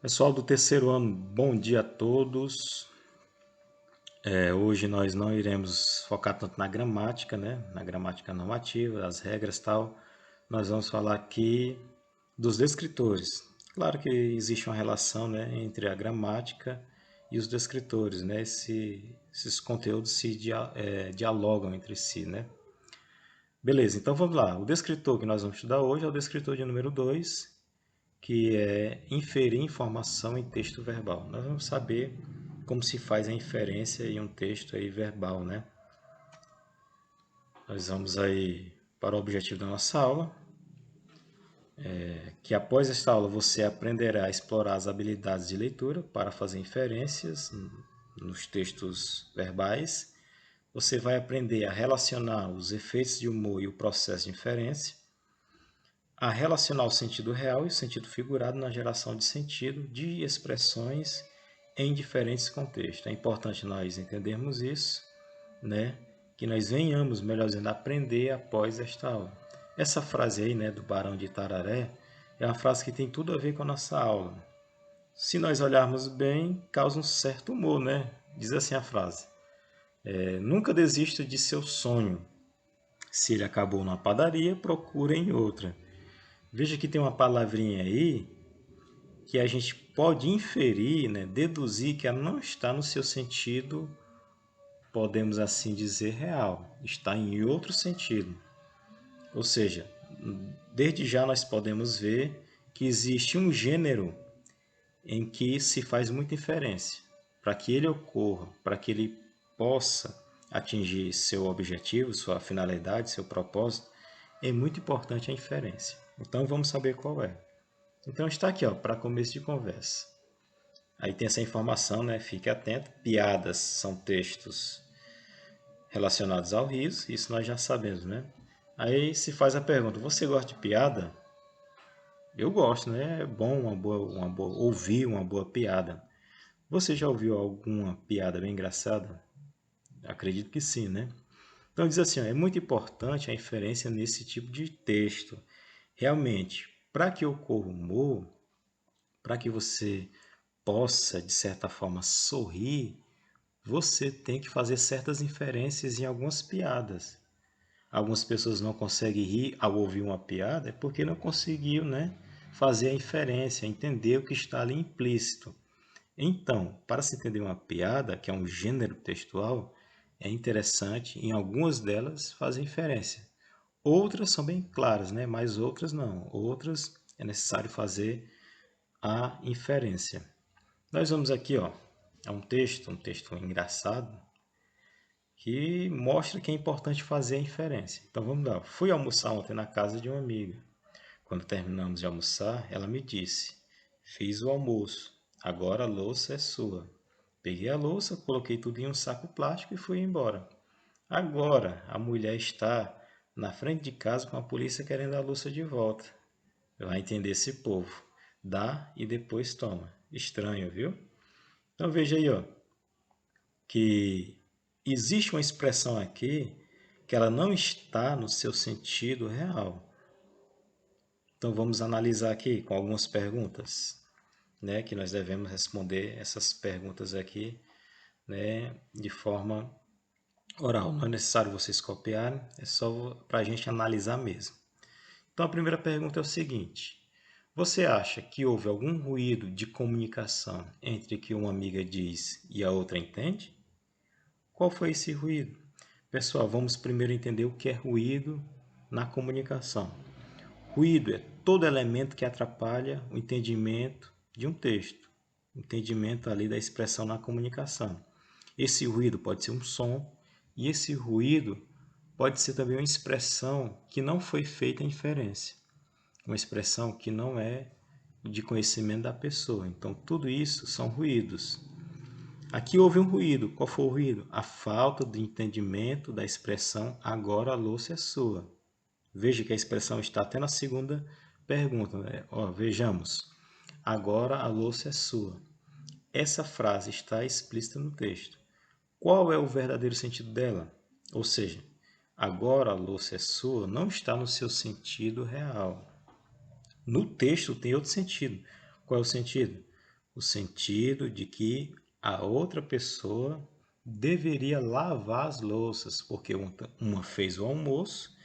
Pessoal do terceiro ano, bom dia a todos. Hoje nós não iremos focar tanto na gramática, né? Na gramática normativa, as regras e tal. Nós vamos falar aqui dos descritores. Claro que existe uma relação, né, entre a gramática e os descritores, né? Esses conteúdos dialogam entre si, né? Beleza, então vamos lá. O descritor que nós vamos estudar hoje é o descritor de número 2, que é inferir informação em texto verbal. Nós vamos saber como se faz a inferência em um texto aí verbal, né? Nós vamos aí para o objetivo da nossa aula, que após esta aula você aprenderá a explorar as habilidades de leitura para fazer inferências nos textos verbais. Você vai aprender a relacionar os efeitos de humor e o processo de inferência, a relacionar o sentido real e o sentido figurado na geração de sentido de expressões em diferentes contextos. É importante nós entendermos isso, né? Que nós venhamos, melhor dizendo, aprender após esta aula. Essa frase aí, né, do Barão de Itararé, é uma frase que tem tudo a ver com a nossa aula. Se nós olharmos bem, causa um certo humor, né? Diz assim a frase: nunca desista de seu sonho. Se ele acabou numa padaria, procure em outra. Veja que tem uma palavrinha aí que a gente pode inferir, né, deduzir que ela não está no seu sentido, podemos assim dizer, real. Está em outro sentido. Ou seja, desde já nós podemos ver que existe um gênero em que se faz muita inferência. Para que ele ocorra, para que ele possa atingir seu objetivo, sua finalidade, seu propósito, é muito importante a inferência. Então vamos saber qual é. Então está aqui, ó, para começo de conversa. Aí tem essa informação, né? Fique atento. Piadas são textos relacionados ao riso, isso nós já sabemos, né? Aí se faz a pergunta: você gosta de piada? Eu gosto, né? É bom ouvir uma boa piada. Você já ouviu alguma piada bem engraçada? Acredito que sim, né? Então diz assim, ó, é muito importante a inferência nesse tipo de texto. Realmente, para que ocorra humor, para que você possa, de certa forma, sorrir, você tem que fazer certas inferências em algumas piadas. Algumas pessoas não conseguem rir ao ouvir uma piada é porque não conseguiu, né, fazer a inferência, entender o que está ali implícito. Então, para se entender uma piada, que é um gênero textual, é interessante, em algumas delas, fazer inferência. Outras são bem claras, né? Mas outras não. Outras é necessário fazer a inferência. Nós vamos aqui, ó, a um texto engraçado, que mostra que é importante fazer a inferência. Então vamos lá. Fui almoçar ontem na casa de uma amiga. Quando terminamos de almoçar, ela me disse: fiz o almoço, agora a louça é sua. Peguei a louça, coloquei tudo em um saco plástico e fui embora. Agora a mulher está na frente de casa com a polícia querendo a louça de volta. Vai entender esse povo. Dá e depois toma. Estranho, viu? Então veja aí, ó, que existe uma expressão aqui que ela não está no seu sentido real. Então vamos analisar aqui com algumas perguntas, né, que nós devemos responder essas perguntas aqui, né, de forma oral. Não é necessário vocês copiarem, é só para a gente analisar mesmo. Então a primeira pergunta é o seguinte: você acha que houve algum ruído de comunicação entre o que uma amiga diz e a outra entende? Qual foi esse ruído? Pessoal, vamos primeiro entender o que é ruído na comunicação. Ruído é todo elemento que atrapalha o entendimento de um texto, o entendimento ali da expressão na comunicação. Esse ruído pode ser um som e esse ruído pode ser também uma expressão que não foi feita a inferência, uma expressão que não é de conhecimento da pessoa. Então, tudo isso são ruídos. Aqui houve um ruído. Qual foi o ruído? A falta de entendimento da expressão agora a louça é sua. Veja que a expressão está até na segunda pergunta, né? Ó, vejamos. Agora a louça é sua. Essa frase está explícita no texto. Qual é o verdadeiro sentido dela? Ou seja, agora a louça é sua não está no seu sentido real. No texto tem outro sentido. Qual é o sentido? o sentido de que a outra pessoa deveria lavar as louças, porque uma fez o almoço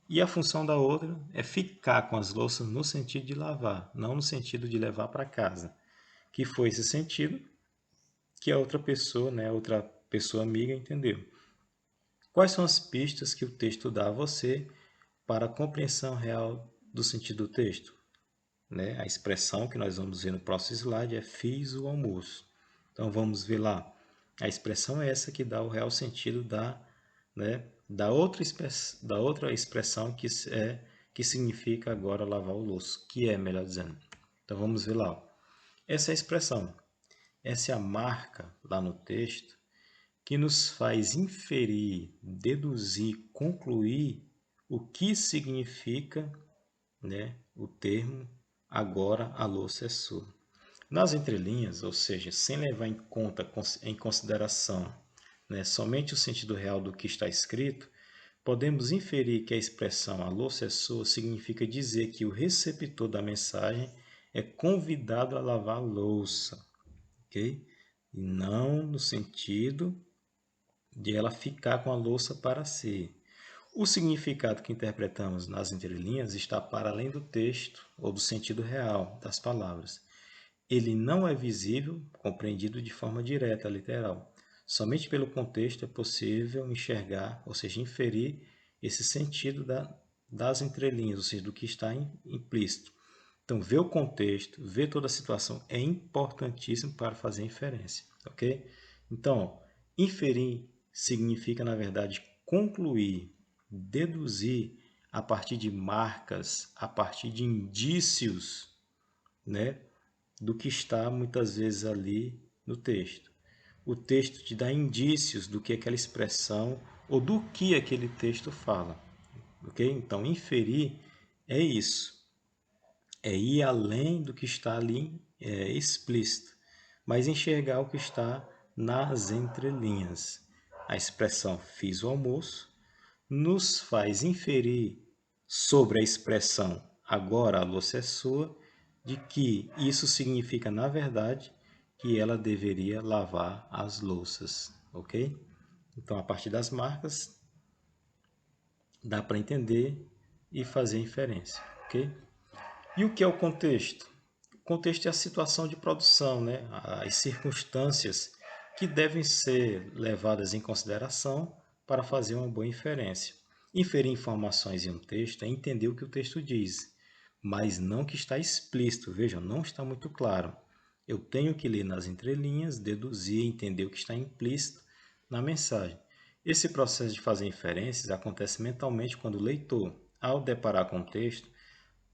e a função da outra é ficar com as louças no sentido de lavar, não no sentido de levar para casa. Que foi esse sentido que a outra pessoa, né, outra pessoa amiga entendeu. Quais são as pistas que o texto dá a você para a compreensão real do sentido do texto? Né? A expressão que nós vamos ver no próximo slide é fiz o almoço. Então vamos ver lá. A expressão é essa que dá o real sentido da outra expressão que significa agora lavar o louço, que é, melhor dizendo. Então vamos ver lá. Essa é a expressão. Essa é a marca lá no texto que nos faz inferir, deduzir, concluir o que significa, né, o termo agora a louça é sua. Nas entrelinhas, ou seja, sem levar em consideração, né, somente o sentido real do que está escrito, podemos inferir que a expressão a louça é sua significa dizer que o receptor da mensagem é convidado a lavar a louça, ok? E não no sentido de ela ficar com a louça para si. O significado que interpretamos nas entrelinhas está para além do texto ou do sentido real das palavras. Ele não é visível, compreendido de forma direta, literal. Somente pelo contexto é possível enxergar, ou seja, inferir esse sentido das entrelinhas, ou seja, do que está implícito. Então, ver o contexto, ver toda a situação é importantíssimo para fazer a inferência, ok? Então, inferir significa, na verdade, concluir, deduzir a partir de marcas, a partir de indícios, né, do que está muitas vezes ali no texto. O texto te dá indícios do que aquela expressão ou do que aquele texto fala, ok? Então, inferir é isso, é ir além do que está ali explícito, mas enxergar o que está nas entrelinhas. A expressão fiz o almoço nos faz inferir sobre a expressão agora a louça é sua, de que isso significa, na verdade, que ela deveria lavar as louças, ok? Então, a partir das marcas, dá para entender e fazer inferência, ok? E o que é o contexto? O contexto é a situação de produção, né? As circunstâncias que devem ser levadas em consideração para fazer uma boa inferência. Inferir informações em um texto é entender o que o texto diz, mas não que está explícito, vejam, não está muito claro. Eu tenho que ler nas entrelinhas, deduzir, entender o que está implícito na mensagem. Esse processo de fazer inferências acontece mentalmente quando o leitor, ao deparar com o texto,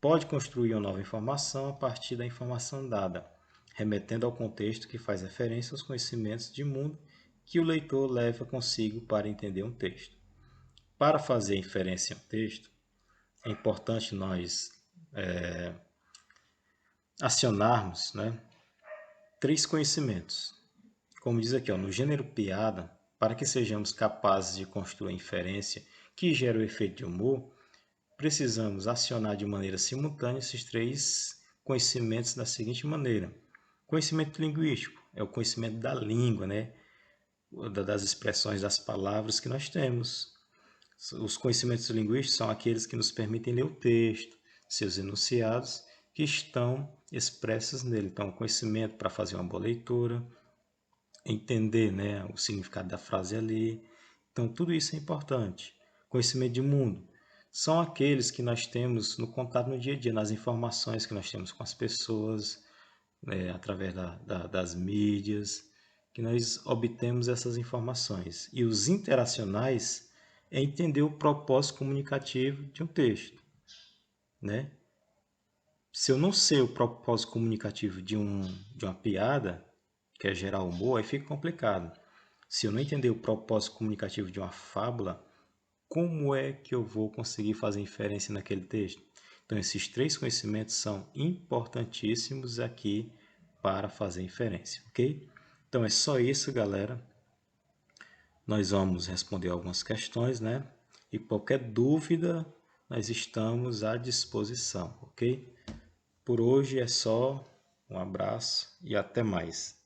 pode construir uma nova informação a partir da informação dada, remetendo ao contexto que faz referência aos conhecimentos de mundo que o leitor leva consigo para entender um texto. Para fazer inferência em um texto, é importante nós acionarmos, né, 3 conhecimentos. Como diz aqui, no gênero piada, para que sejamos capazes de construir inferência que gera o efeito de humor, precisamos acionar de maneira simultânea esses 3 conhecimentos da seguinte maneira. Conhecimento linguístico é o conhecimento da língua, né? Das expressões das palavras que nós temos. Os conhecimentos linguísticos são aqueles que nos permitem ler o texto, seus enunciados, que estão expressos nele. Então, conhecimento para fazer uma boa leitura, entender, né, o significado da frase ali. Então, tudo isso é importante. Conhecimento de mundo são aqueles que nós temos no contato no dia a dia, nas informações que nós temos com as pessoas, através das mídias, que nós obtemos essas informações. E os interacionais é entender o propósito comunicativo de um texto, né? Se eu não sei o propósito comunicativo de uma piada, que é gerar humor, aí fica complicado. Se eu não entender o propósito comunicativo de uma fábula, como é que eu vou conseguir fazer inferência naquele texto? Então, esses 3 conhecimentos são importantíssimos aqui para fazer inferência, ok? Então, é só isso, galera. Nós vamos responder algumas questões, né? E qualquer dúvida, nós estamos à disposição, ok? Por hoje é só. Um abraço e até mais.